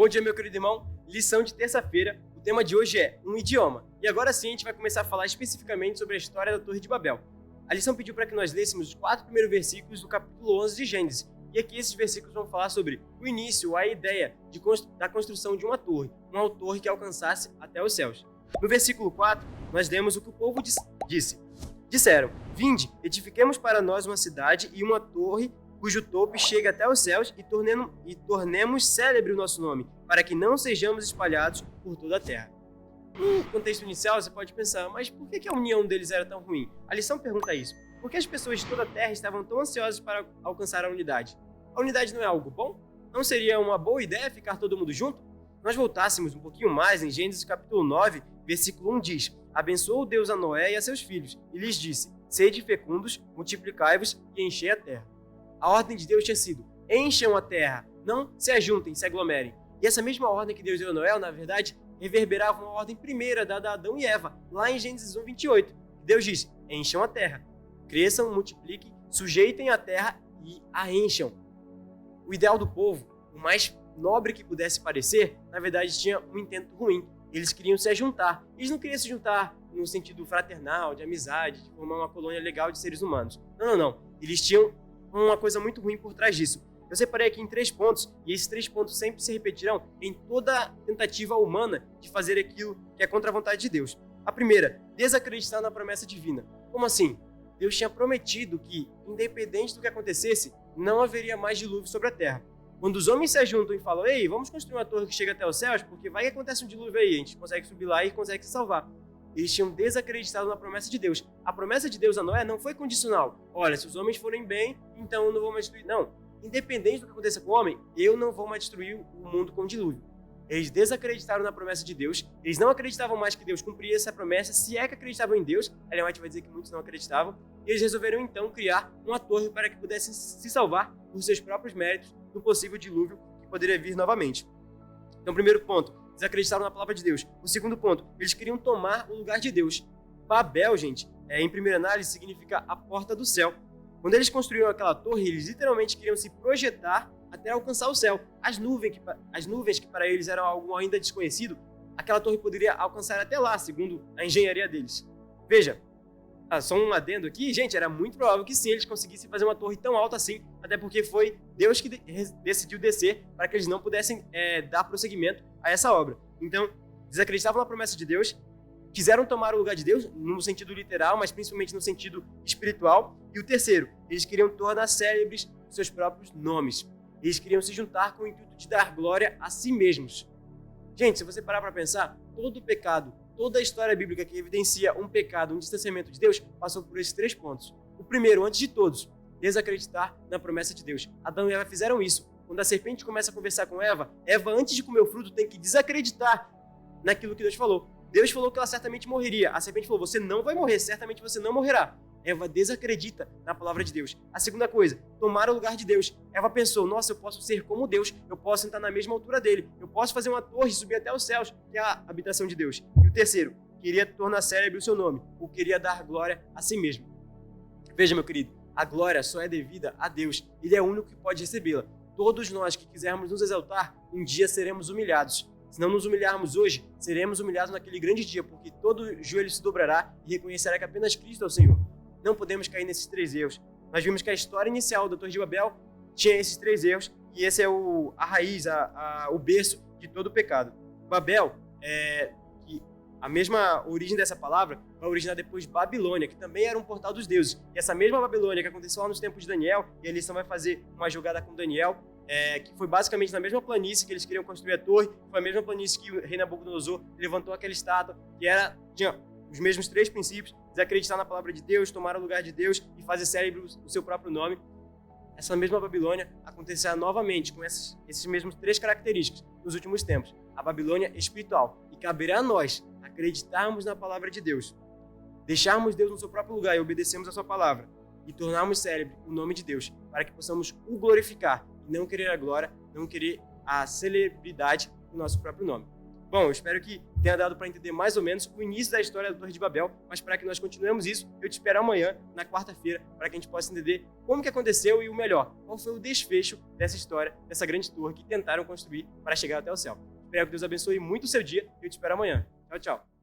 Bom dia, meu querido irmão. Lição de terça-feira. O tema de hoje é um idioma. E agora sim a gente vai começar a falar especificamente sobre a história da Torre de Babel. A lição pediu para que nós lêssemos os 4 primeiros versículos do capítulo 11 de Gênesis. E aqui esses versículos vão falar sobre o início, a ideia da construção de uma torre torre que alcançasse até os céus. No versículo 4, nós lemos o que o povo disse. Disseram: Vinde, edifiquemos para nós uma cidade e uma torre cujo topo chegue até os céus e tornemos célebre o nosso nome, para que não sejamos espalhados por toda a terra. No contexto inicial, você pode pensar, mas por que a união deles era tão ruim? A lição pergunta isso. Por que as pessoas de toda a terra estavam tão ansiosas para alcançar a unidade? A unidade não é algo bom? Não seria uma boa ideia ficar todo mundo junto? Nós voltássemos um pouquinho mais em Gênesis capítulo 9, versículo 1 diz: Abençoou Deus a Noé e a seus filhos, e lhes disse: Sede fecundos, multiplicai-vos e enchei a terra. A ordem de Deus tinha sido: encham a terra, não se ajuntem, se aglomerem. E essa mesma ordem que Deus deu a Noé, na verdade, reverberava uma ordem primeira dada a Adão e Eva, lá em Gênesis 1, 28. Deus diz: encham a terra, cresçam, multipliquem, sujeitem a terra e a encham. O ideal do povo, o mais nobre que pudesse parecer, na verdade tinha um intento ruim. Eles queriam se juntar. Eles não queriam se juntar no sentido fraternal, de amizade, de formar uma colônia legal de seres humanos. Não. Eles tinham uma coisa muito ruim por trás disso. Eu separei aqui em 3 pontos, e esses 3 pontos sempre se repetirão em toda tentativa humana de fazer aquilo que é contra a vontade de Deus. A primeira, desacreditar na promessa divina. Como assim? Deus tinha prometido que, independente do que acontecesse, não haveria mais dilúvio sobre a terra. Quando os homens se juntam e falam: ei, vamos construir uma torre que chega até os céus, porque vai que acontece um dilúvio aí, a gente consegue subir lá e consegue se salvar. Eles tinham desacreditado na promessa de Deus. A promessa de Deus a Noé não foi condicional. Olha, se os homens forem bem, então eu não vou mais destruir. Não. Independente do que aconteça com o homem, eu não vou mais destruir o mundo com o dilúvio. Eles desacreditaram na promessa de Deus. Eles não acreditavam mais que Deus cumpria essa promessa, se é que acreditavam em Deus. Ellen White vai dizer que muitos não acreditavam. E eles resolveram então criar uma torre para que pudessem se salvar por seus próprios méritos do possível dilúvio que poderia vir novamente. Então, primeiro ponto, desacreditaram na palavra de Deus. O segundo ponto, eles queriam tomar o lugar de Deus. Babel, gente, em primeira análise, significa a porta do céu. Quando eles construíram aquela torre, eles literalmente queriam se projetar até alcançar o céu. As nuvens que para eles eram algo ainda desconhecido, aquela torre poderia alcançar até lá, segundo a engenharia deles. Veja, só um adendo aqui, gente, era muito provável que sim, eles conseguissem fazer uma torre tão alta assim, até porque foi Deus que decidiu descer para que eles não pudessem dar prosseguimento a essa obra. Então, desacreditavam na promessa de Deus, quiseram tomar o lugar de Deus, no sentido literal, mas principalmente no sentido espiritual. E o terceiro, eles queriam tornar célebres os seus próprios nomes. Eles queriam se juntar com o intuito de dar glória a si mesmos. Gente, se você parar para pensar, todo pecado, toda a história bíblica que evidencia um pecado, um distanciamento de Deus, passou por esses 3 pontos. O primeiro, antes de todos, desacreditar na promessa de Deus. Adão e Eva fizeram isso. Quando a serpente começa a conversar com Eva, antes de comer o fruto, tem que desacreditar naquilo que Deus falou. Deus falou que ela certamente morreria. A serpente falou: você não vai morrer, certamente você não morrerá. Eva desacredita na palavra de Deus. A segunda coisa, tomar o lugar de Deus. Eva pensou: nossa, eu posso ser como Deus, eu posso sentar na mesma altura dele, eu posso fazer uma torre e subir até os céus, que é a habitação de Deus. E o terceiro, queria tornar célebre o seu nome, ou queria dar glória a si mesmo. Veja, meu querido, a glória só é devida a Deus. Ele é o único que pode recebê-la. Todos nós que quisermos nos exaltar, um dia seremos humilhados. Se não nos humilharmos hoje, seremos humilhados naquele grande dia, porque todo joelho se dobrará e reconhecerá que apenas Cristo é o Senhor. Não podemos cair nesses 3 erros. Nós vimos que a história inicial da Torre de Babel tinha esses 3 erros, e esse é a raiz, o berço de todo o pecado. Babel, que a mesma origem dessa palavra vai originar depois de Babilônia, que também era um portal dos deuses. E essa mesma Babilônia que aconteceu lá nos tempos de Daniel, e a lição vai fazer uma jogada com Daniel, que foi basicamente na mesma planície que eles queriam construir a torre, foi a mesma planície que o rei Nabucodonosor levantou aquela estátua, que tinha os mesmos 3 princípios: desacreditar na palavra de Deus, tomar o lugar de Deus e fazer célebre o seu próprio nome. Essa mesma Babilônia acontecerá novamente com esses mesmos 3 características nos últimos tempos: a Babilônia espiritual. E caberá a nós acreditarmos na palavra de Deus, deixarmos Deus no seu próprio lugar e obedecermos a sua palavra, e tornarmos célebre o nome de Deus, para que possamos o glorificar e não querer a glória, não querer a celebridade do nosso próprio nome. Bom, eu espero que tenha dado para entender mais ou menos o início da história da Torre de Babel, mas para que nós continuemos isso, eu te espero amanhã, na quarta-feira, para que a gente possa entender como que aconteceu e o melhor, qual foi o desfecho dessa história, dessa grande torre que tentaram construir para chegar até o céu. Espero que Deus abençoe muito o seu dia e eu te espero amanhã. Tchau, tchau.